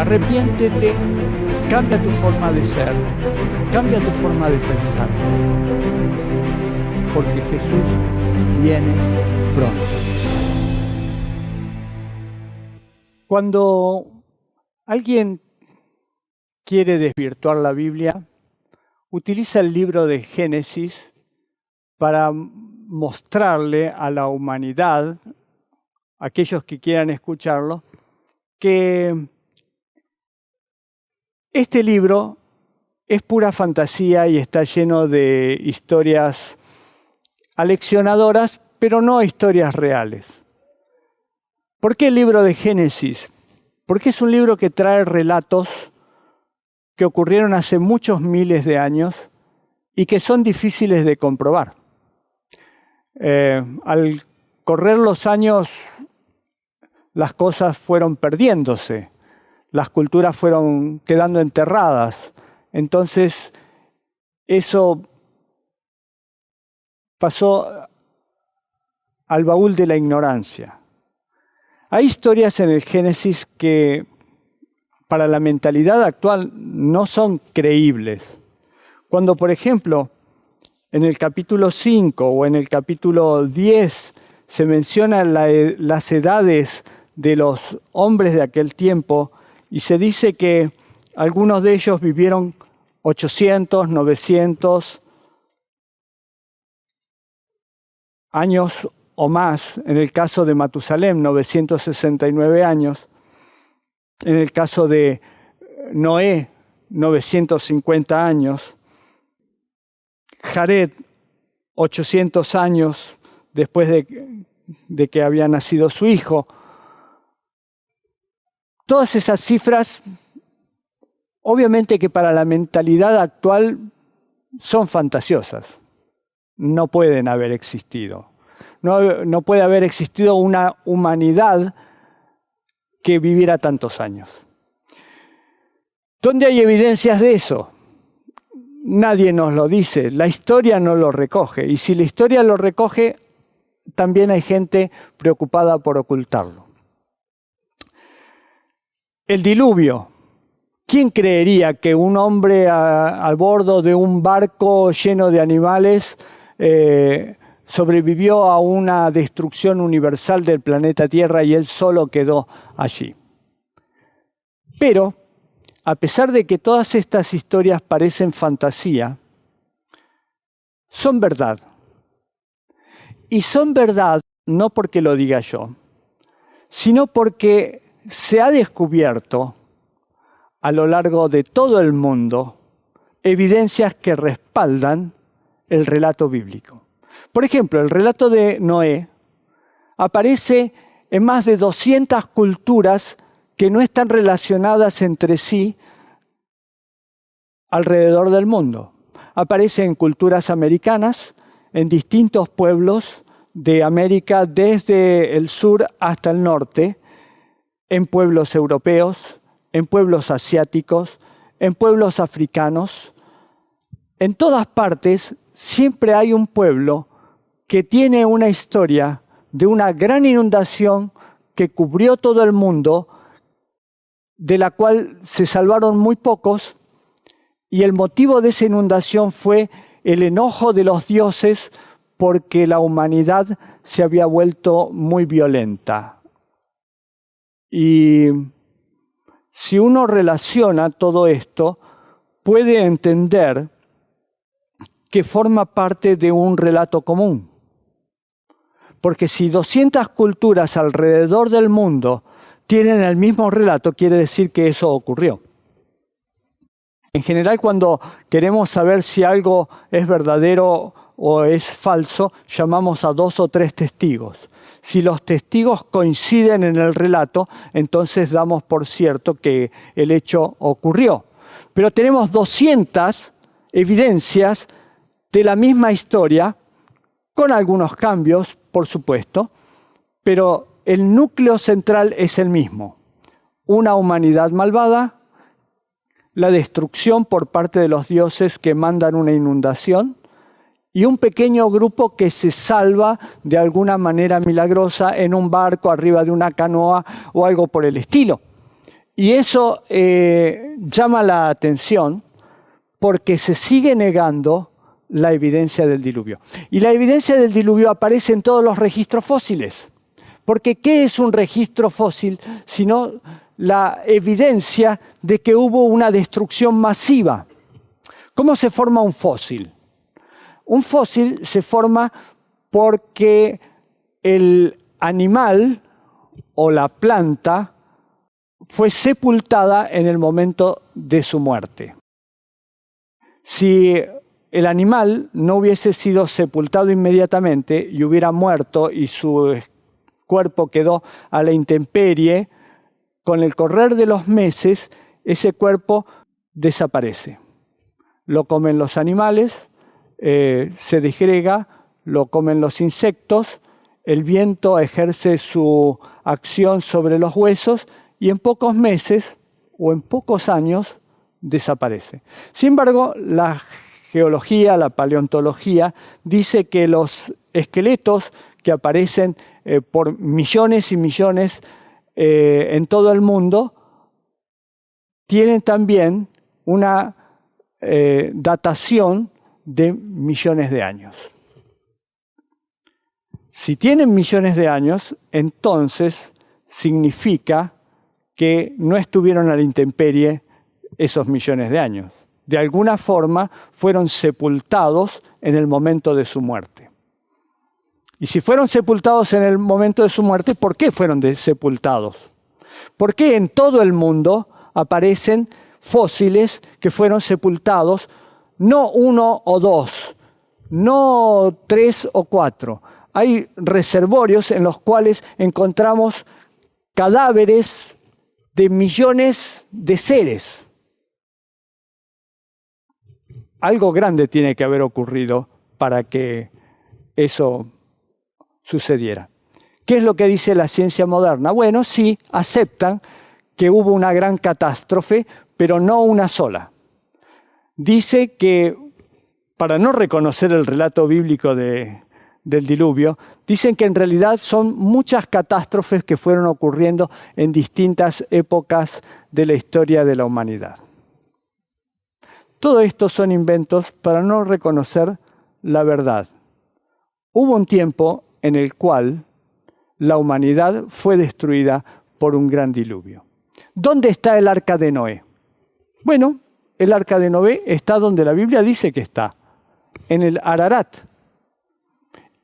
Arrepiéntete, cambia tu forma de ser, cambia tu forma de pensar, porque Jesús viene pronto. Cuando alguien quiere desvirtuar la Biblia, utiliza el libro de Génesis para mostrarle a la humanidad, a aquellos que quieran escucharlo, que este libro es pura fantasía y está lleno de historias aleccionadoras, pero no historias reales. ¿Por qué el libro de Génesis? Porque es un libro que trae relatos que ocurrieron hace muchos miles de años y que son difíciles de comprobar. Al correr los años, las cosas fueron perdiéndose. Las culturas fueron quedando enterradas. Entonces, eso pasó al baúl de la ignorancia. Hay historias en el Génesis que para la mentalidad actual no son creíbles. Cuando, por ejemplo, en el capítulo 5 o en el capítulo 10 se mencionan las edades de los hombres de aquel tiempo, y se dice que algunos de ellos vivieron 800, 900 años o más. En el caso de Matusalem, 969 años. En el caso de Noé, 950 años. Jared, 800 años después de que había nacido su hijo. Todas esas cifras, obviamente que para la mentalidad actual son fantasiosas. No pueden haber existido. No puede haber existido una humanidad que viviera tantos años. ¿Dónde hay evidencias de eso? Nadie nos lo dice. La historia no lo recoge. Y si la historia lo recoge, también hay gente preocupada por ocultarlo. El diluvio. ¿Quién creería que un hombre a bordo de un barco lleno de animales sobrevivió a una destrucción universal del planeta Tierra y él solo quedó allí? Pero, a pesar de que todas estas historias parecen fantasía, son verdad. Y son verdad no porque lo diga yo, sino porque se ha descubierto a lo largo de todo el mundo evidencias que respaldan el relato bíblico. Por ejemplo, el relato de Noé aparece en más de 200 culturas que no están relacionadas entre sí alrededor del mundo. Aparece en culturas americanas, en distintos pueblos de América, desde el sur hasta el norte, en pueblos europeos, en pueblos asiáticos, en pueblos africanos. En todas partes siempre hay un pueblo que tiene una historia de una gran inundación que cubrió todo el mundo, de la cual se salvaron muy pocos, y el motivo de esa inundación fue el enojo de los dioses porque la humanidad se había vuelto muy violenta. Y si uno relaciona todo esto, puede entender que forma parte de un relato común. Porque si 200 culturas alrededor del mundo tienen el mismo relato, quiere decir que eso ocurrió. En general, cuando queremos saber si algo es verdadero o es falso, llamamos a 2 o 3 testigos. Si los testigos coinciden en el relato, entonces damos por cierto que el hecho ocurrió. Pero tenemos 200 evidencias de la misma historia, con algunos cambios, por supuesto, pero el núcleo central es el mismo. Una humanidad malvada, la destrucción por parte de los dioses que mandan una inundación, y un pequeño grupo que se salva de alguna manera milagrosa en un barco, arriba de una canoa o algo por el estilo. Y eso llama la atención porque se sigue negando la evidencia del diluvio. Y la evidencia del diluvio aparece en todos los registros fósiles. Porque ¿qué es un registro fósil sino la evidencia de que hubo una destrucción masiva? ¿Cómo se forma un fósil? Un fósil se forma porque el animal o la planta fue sepultada en el momento de su muerte. Si el animal no hubiese sido sepultado inmediatamente y hubiera muerto y su cuerpo quedó a la intemperie, con el correr de los meses ese cuerpo desaparece. Lo comen los animales, se desgrega, lo comen los insectos, el viento ejerce su acción sobre los huesos y en pocos meses o en pocos años desaparece. Sin embargo, la geología, la paleontología, dice que los esqueletos que aparecen por millones y millones en todo el mundo tienen también una datación de millones de años. Si tienen millones de años, entonces significa que no estuvieron a la intemperie esos millones de años. De alguna forma fueron sepultados en el momento de su muerte. Y si fueron sepultados en el momento de su muerte, ¿por qué fueron sepultados? ¿Por qué en todo el mundo aparecen fósiles que fueron sepultados, no 1 o 2, no 3 o 4? Hay reservorios en los cuales encontramos cadáveres de millones de seres. Algo grande tiene que haber ocurrido para que eso sucediera. ¿Qué es lo que dice la ciencia moderna? Bueno, sí, aceptan que hubo una gran catástrofe, pero no una sola. Dice que, para no reconocer el relato bíblico del diluvio, dicen que en realidad son muchas catástrofes que fueron ocurriendo en distintas épocas de la historia de la humanidad. Todo esto son inventos para no reconocer la verdad. Hubo un tiempo en el cual la humanidad fue destruida por un gran diluvio. ¿Dónde está el arca de Noé? Bueno, el arca de Noé está donde la Biblia dice que está, en el Ararat.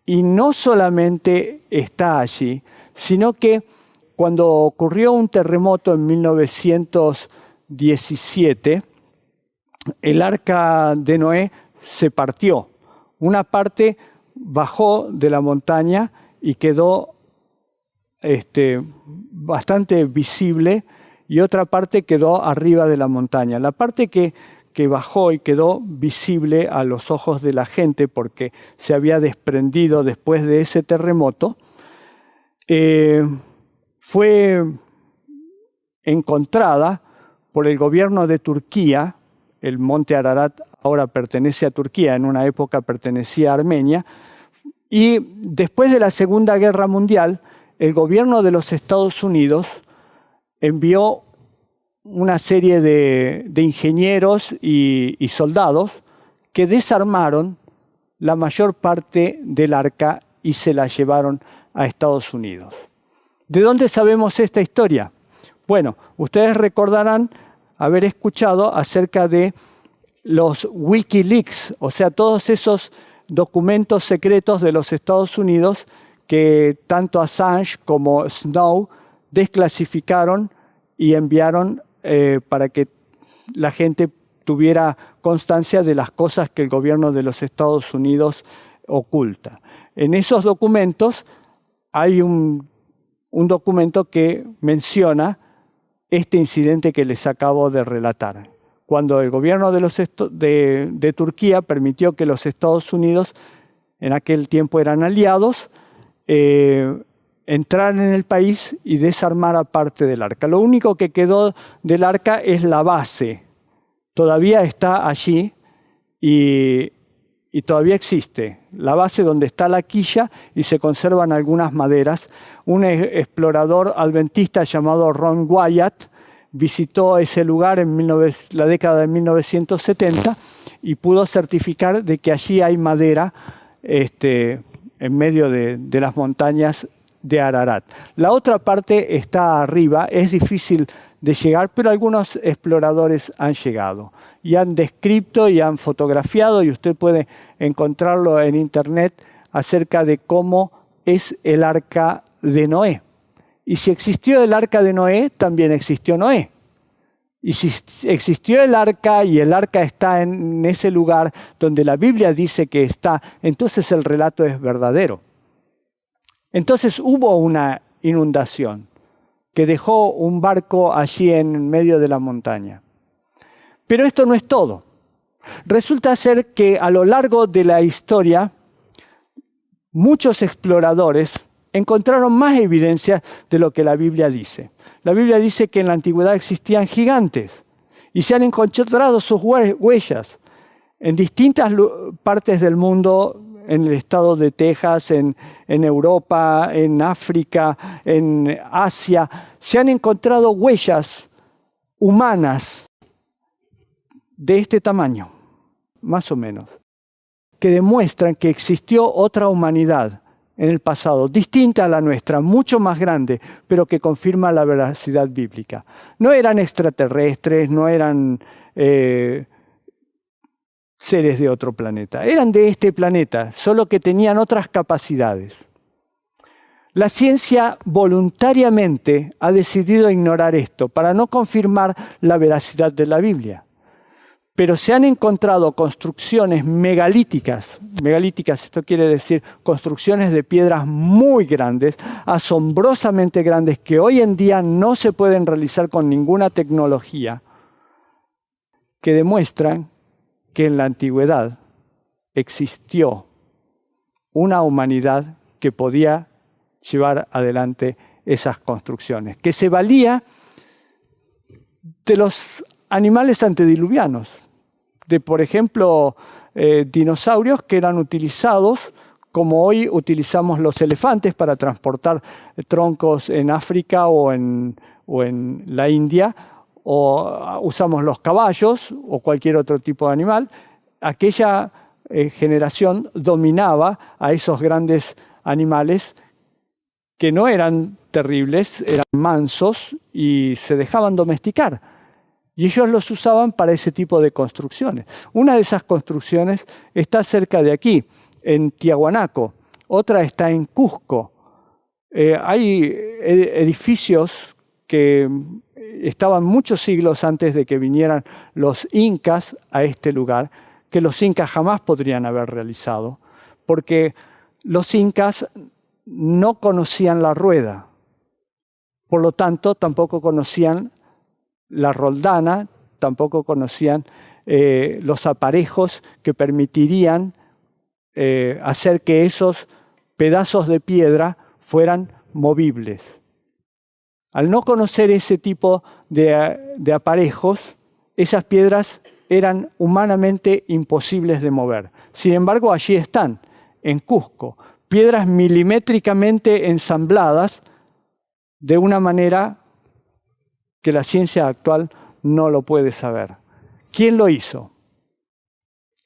Y no solamente está allí, sino que cuando ocurrió un terremoto en 1917, el arca de Noé se partió. Una parte bajó de la montaña y quedó bastante visible y otra parte quedó arriba de la montaña. La parte que bajó y quedó visible a los ojos de la gente porque se había desprendido después de ese terremoto, fue encontrada por el gobierno de Turquía. El monte Ararat ahora pertenece a Turquía, en una época pertenecía a Armenia, y después de la Segunda Guerra Mundial, el gobierno de los Estados Unidos envió una serie de ingenieros y soldados que desarmaron la mayor parte del arca y se la llevaron a Estados Unidos. ¿De dónde sabemos esta historia? Bueno, ustedes recordarán haber escuchado acerca de los Wikileaks, o sea, todos esos documentos secretos de los Estados Unidos que tanto Assange como Snow desclasificaron y enviaron para que la gente tuviera constancia de las cosas que el gobierno de los Estados Unidos oculta. En esos documentos hay un documento que menciona este incidente que les acabo de relatar. Cuando el gobierno de Turquía permitió que los Estados Unidos, en aquel tiempo eran aliados, entraran en el país y desarmara parte del arca. Lo único que quedó del arca es la base. Todavía está allí y todavía existe. La base donde está la quilla y se conservan algunas maderas. Un explorador adventista llamado Ron Wyatt visitó ese lugar en la década de 1970 y pudo certificar de que allí hay madera en medio de las montañas de Ararat. La otra parte está arriba, es difícil de llegar, pero algunos exploradores han llegado y han descrito y han fotografiado, y usted puede encontrarlo en internet, acerca de cómo es el arca de Noé. Y si existió el arca de Noé, también existió Noé. Y si existió el arca y el arca está en ese lugar donde la Biblia dice que está, entonces el relato es verdadero. Entonces hubo una inundación que dejó un barco allí en medio de la montaña. Pero esto no es todo. Resulta ser que a lo largo de la historia, muchos exploradores encontraron más evidencia de lo que la Biblia dice. La Biblia dice que en la antigüedad existían gigantes y se han encontrado sus huellas en distintas partes del mundo, en el estado de Texas, en Europa, en África, en Asia. Se han encontrado huellas humanas de este tamaño, más o menos, que demuestran que existió otra humanidad en el pasado, distinta a la nuestra, mucho más grande, pero que confirma la veracidad bíblica. No eran extraterrestres, no eran seres de otro planeta, eran de este planeta, solo que tenían otras capacidades. La ciencia voluntariamente ha decidido ignorar esto para no confirmar la veracidad de la Biblia. Pero se han encontrado construcciones megalíticas, esto quiere decir construcciones de piedras muy grandes, asombrosamente grandes, que hoy en día no se pueden realizar con ninguna tecnología, que demuestran que en la antigüedad existió una humanidad que podía llevar adelante esas construcciones, que se valía de los animales antediluvianos, de, por ejemplo, dinosaurios que eran utilizados como hoy utilizamos los elefantes para transportar troncos en África o en la India, o usamos los caballos o cualquier otro tipo de animal. Aquella generación dominaba a esos grandes animales que no eran terribles, eran mansos y se dejaban domesticar. Y ellos los usaban para ese tipo de construcciones. Una de esas construcciones está cerca de aquí, en Tiahuanaco. Otra está en Cusco. Hay edificios que estaban muchos siglos antes de que vinieran los incas a este lugar, que los incas jamás podrían haber realizado, porque los incas no conocían la rueda. Por lo tanto, tampoco conocían la roldana, tampoco conocían los aparejos que permitirían hacer que esos pedazos de piedra fueran movibles. Al no conocer ese tipo de aparejos, esas piedras eran humanamente imposibles de mover. Sin embargo, allí están, en Cusco, piedras milimétricamente ensambladas de una manera que la ciencia actual no lo puede saber. ¿Quién lo hizo?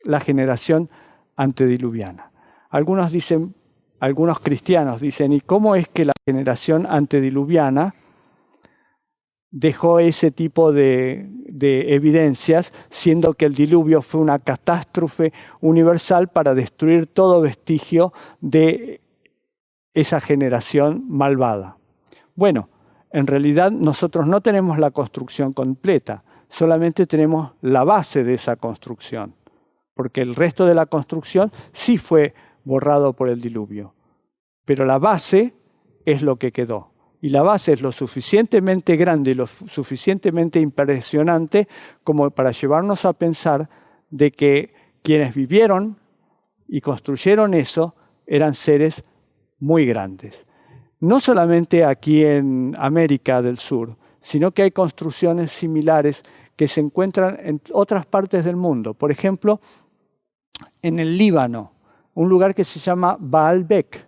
La generación antediluviana. Algunos cristianos dicen, ¿y cómo es que la generación antediluviana dejó ese tipo de evidencias, siendo que el diluvio fue una catástrofe universal para destruir todo vestigio de esa generación malvada? Bueno, en realidad nosotros no tenemos la construcción completa, solamente tenemos la base de esa construcción, porque el resto de la construcción sí fue borrado por el diluvio. Pero la base es lo que quedó. Y la base es lo suficientemente grande y lo suficientemente impresionante como para llevarnos a pensar de que quienes vivieron y construyeron eso eran seres muy grandes. No solamente aquí en América del Sur, sino que hay construcciones similares que se encuentran en otras partes del mundo. Por ejemplo, en el Líbano, un lugar que se llama Baalbek,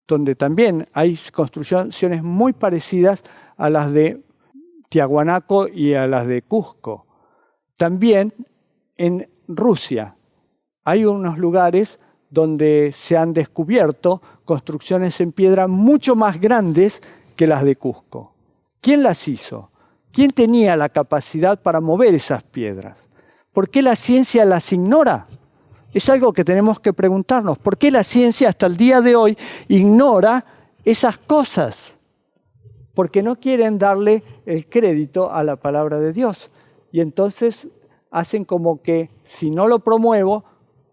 donde también hay construcciones muy parecidas a las de Tiahuanaco y a las de Cusco. También en Rusia hay unos lugares donde se han descubierto construcciones en piedra mucho más grandes que las de Cusco. ¿Quién las hizo? ¿Quién tenía la capacidad para mover esas piedras? ¿Por qué la ciencia las ignora? Es algo que tenemos que preguntarnos. ¿Por qué la ciencia hasta el día de hoy ignora esas cosas? Porque no quieren darle el crédito a la palabra de Dios. Y entonces hacen como que si no lo promuevo,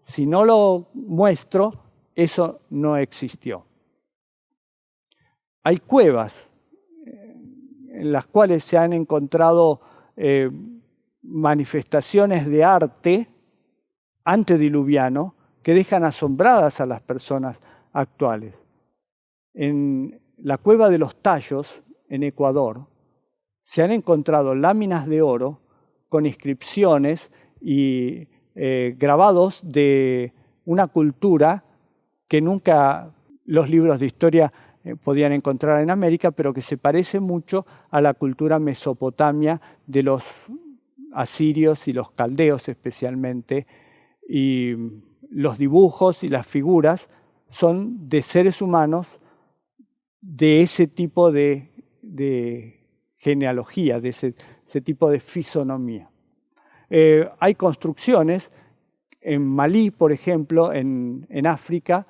si no lo muestro, eso no existió. Hay cuevas en las cuales se han encontrado manifestaciones de arte antediluviano que dejan asombradas a las personas actuales. En la cueva de los Tallos, en Ecuador, se han encontrado láminas de oro con inscripciones y grabados de una cultura que nunca los libros de historia podían encontrar en América, pero que se parece mucho a la cultura mesopotamia de los asirios y los caldeos especialmente. Y los dibujos y las figuras son de seres humanos de ese tipo de genealogía, de ese tipo de fisonomía. Hay construcciones en Malí, por ejemplo, en África,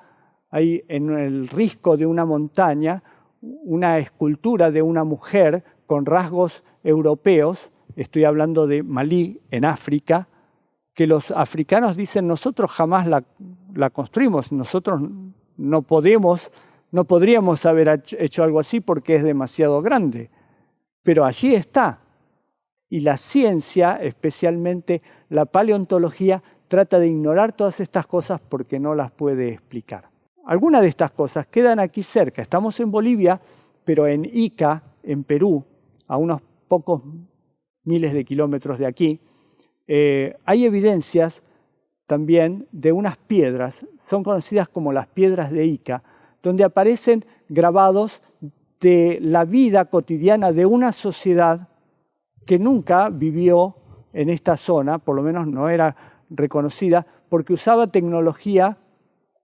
hay en el risco de una montaña una escultura de una mujer con rasgos europeos, estoy hablando de Malí, en África, que los africanos dicen, nosotros jamás la construimos, nosotros no podríamos haber hecho algo así porque es demasiado grande. Pero allí está. Y la ciencia, especialmente la paleontología, trata de ignorar todas estas cosas porque no las puede explicar. Algunas de estas cosas quedan aquí cerca. Estamos en Bolivia, pero en Ica, en Perú, a unos pocos miles de kilómetros de aquí, hay evidencias también de unas piedras, son conocidas como las piedras de Ica, donde aparecen grabados de la vida cotidiana de una sociedad que nunca vivió en esta zona, por lo menos no era reconocida, porque usaba tecnología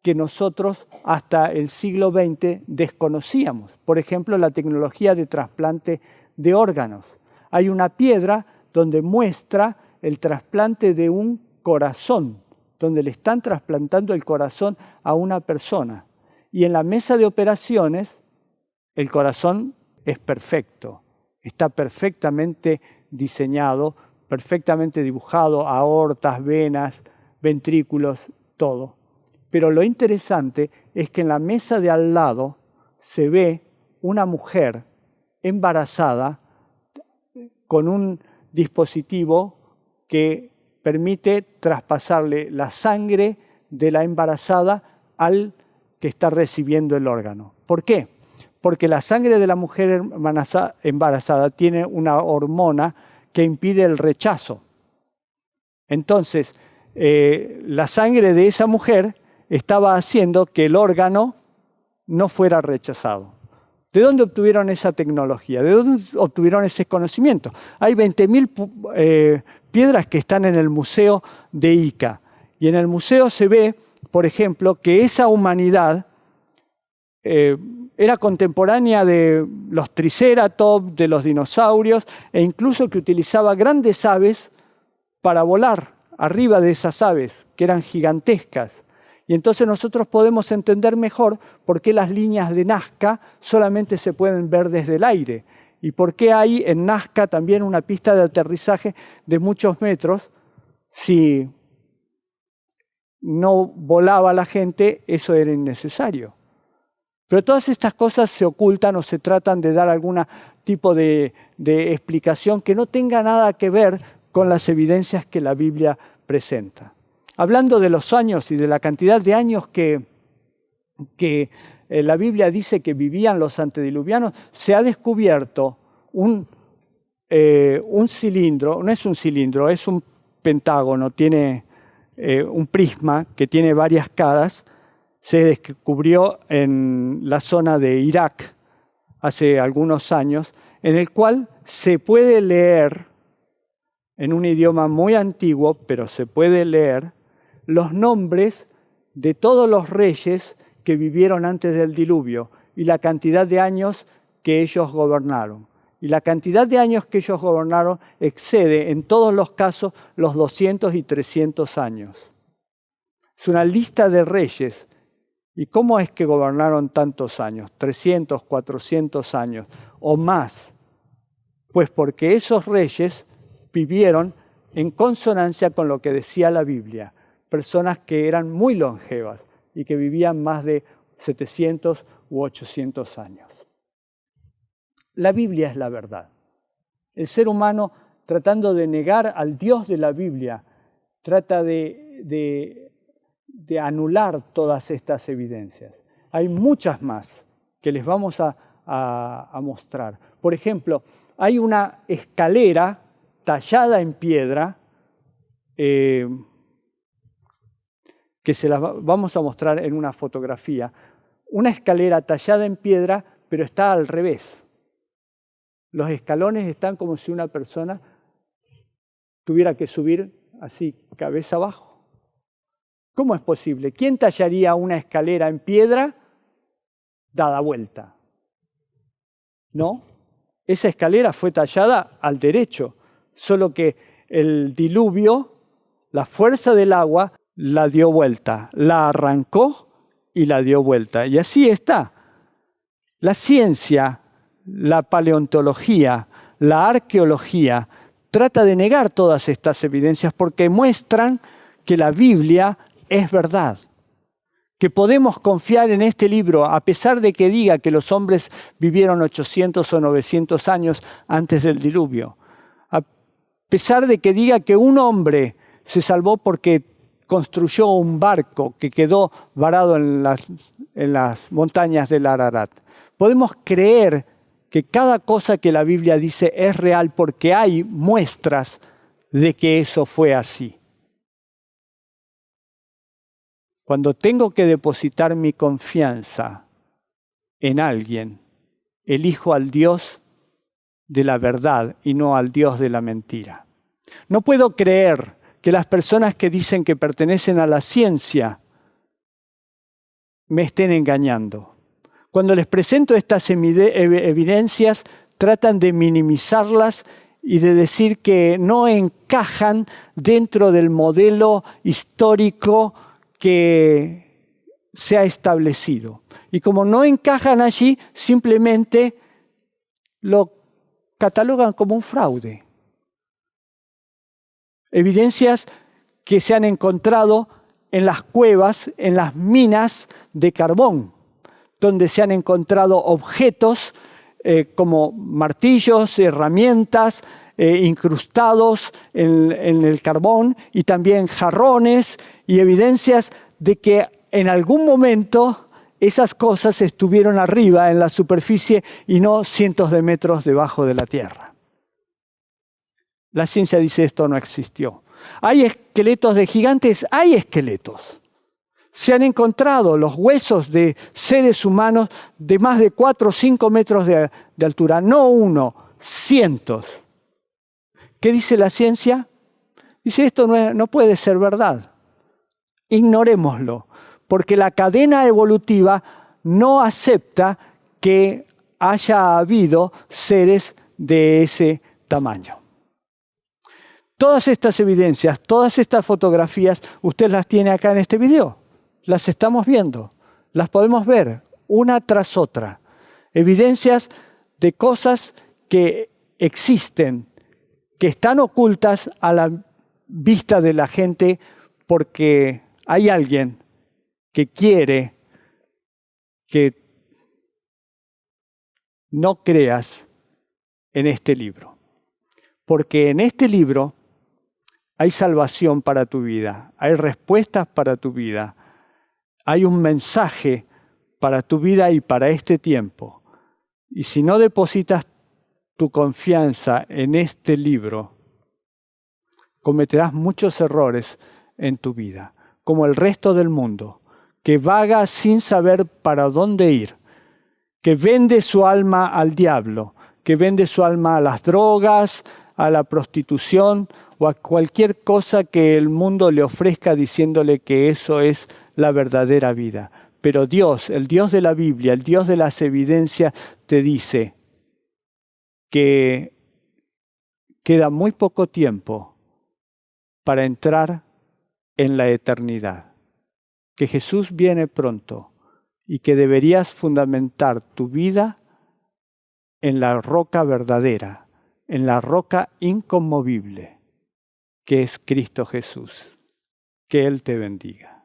que nosotros hasta el siglo XX desconocíamos. Por ejemplo, la tecnología de trasplante de órganos. Hay una piedra donde muestra el trasplante de un corazón, donde le están trasplantando el corazón a una persona. Y en la mesa de operaciones, el corazón es perfecto, está perfectamente diseñado, perfectamente dibujado, aortas, venas, ventrículos, todo. Pero lo interesante es que en la mesa de al lado se ve una mujer embarazada con un dispositivo que permite traspasarle la sangre de la embarazada al que está recibiendo el órgano. ¿Por qué? Porque la sangre de la mujer embarazada tiene una hormona que impide el rechazo. Entonces, la sangre de esa mujer estaba haciendo que el órgano no fuera rechazado. ¿De dónde obtuvieron esa tecnología? ¿De dónde obtuvieron ese conocimiento? Hay 20.000 piedras que están en el Museo de Ica. Y en el museo se ve, por ejemplo, que esa humanidad era contemporánea de los triceratops, de los dinosaurios, e incluso que utilizaba grandes aves para volar arriba de esas aves, que eran gigantescas. Y entonces nosotros podemos entender mejor por qué las líneas de Nazca solamente se pueden ver desde el aire. Y por qué hay en Nazca también una pista de aterrizaje de muchos metros. Si no volaba la gente, eso era innecesario. Pero todas estas cosas se ocultan o se tratan de dar algún tipo de explicación que no tenga nada que ver con las evidencias que la Biblia presenta. Hablando de los años y de la cantidad de años que la Biblia dice que vivían los antediluvianos, se ha descubierto un cilindro, no es un cilindro, es un pentágono, tiene un prisma que tiene varias caras. Se descubrió en la zona de Irak hace algunos años, en el cual se puede leer, en un idioma muy antiguo, pero se puede leer, los nombres de todos los reyes que vivieron antes del diluvio y la cantidad de años que ellos gobernaron. Y la cantidad de años que ellos gobernaron excede en todos los casos los 200 y 300 años. Es una lista de reyes. ¿Y cómo es que gobernaron tantos años? 300, 400 años o más. Pues porque esos reyes vivieron en consonancia con lo que decía la Biblia. Personas que eran muy longevas y que vivían más de 700 u 800 años. La Biblia es la verdad. El ser humano, tratando de negar al Dios de la Biblia, trata de anular todas estas evidencias. Hay muchas más que les vamos a mostrar. Por ejemplo, hay una escalera tallada en piedra que se las vamos a mostrar en una fotografía. Una escalera tallada en piedra, pero está al revés. Los escalones están como si una persona tuviera que subir así, cabeza abajo. ¿Cómo es posible? ¿Quién tallaría una escalera en piedra dada vuelta? ¿No? Esa escalera fue tallada al derecho, solo que el diluvio, la fuerza del agua, la dio vuelta, la arrancó y la dio vuelta. Y así está. La ciencia, la paleontología, la arqueología, trata de negar todas estas evidencias porque muestran que la Biblia es verdad, que podemos confiar en este libro a pesar de que diga que los hombres vivieron 800 o 900 años antes del diluvio, a pesar de que diga que un hombre se salvó porque construyó un barco que quedó varado en las montañas del Ararat. Podemos creer que cada cosa que la Biblia dice es real porque hay muestras de que eso fue así. Cuando tengo que depositar mi confianza en alguien, elijo al Dios de la verdad y no al Dios de la mentira. No puedo creer que las personas que dicen que pertenecen a la ciencia me estén engañando. Cuando les presento estas evidencias, tratan de minimizarlas y de decir que no encajan dentro del modelo histórico que se ha establecido. Y como no encajan allí, simplemente lo catalogan como un fraude. Evidencias que se han encontrado en las cuevas, en las minas de carbón, donde se han encontrado objetos como martillos, herramientas incrustados en el carbón y también jarrones y evidencias de que en algún momento esas cosas estuvieron arriba en la superficie y no cientos de metros debajo de la tierra. La ciencia dice esto no existió. ¿Hay esqueletos de gigantes? Hay esqueletos. Se han encontrado los huesos de seres humanos de más de 4 o 5 metros de altura. No uno, cientos. ¿Qué dice la ciencia? Dice esto no puede ser verdad. Ignorémoslo, porque la cadena evolutiva no acepta que haya habido seres de ese tamaño. Todas estas evidencias, todas estas fotografías, usted las tiene acá en este video. Las estamos viendo, las podemos ver una tras otra. Evidencias de cosas que existen, que están ocultas a la vista de la gente porque hay alguien que quiere que no creas en este libro. Porque en este libro hay salvación para tu vida, hay respuestas para tu vida, hay un mensaje para tu vida y para este tiempo. Y si no depositas tu confianza en este libro, cometerás muchos errores en tu vida, como el resto del mundo, que vaga sin saber para dónde ir, que vende su alma al diablo, que vende su alma a las drogas, a la prostitución o a cualquier cosa que el mundo le ofrezca diciéndole que eso es la verdadera vida. Pero Dios, el Dios de la Biblia, el Dios de las evidencias, te dice que queda muy poco tiempo para entrar en la eternidad, que Jesús viene pronto y que deberías fundamentar tu vida en la roca verdadera, en la roca inconmovible, que es Cristo Jesús. Que Él te bendiga.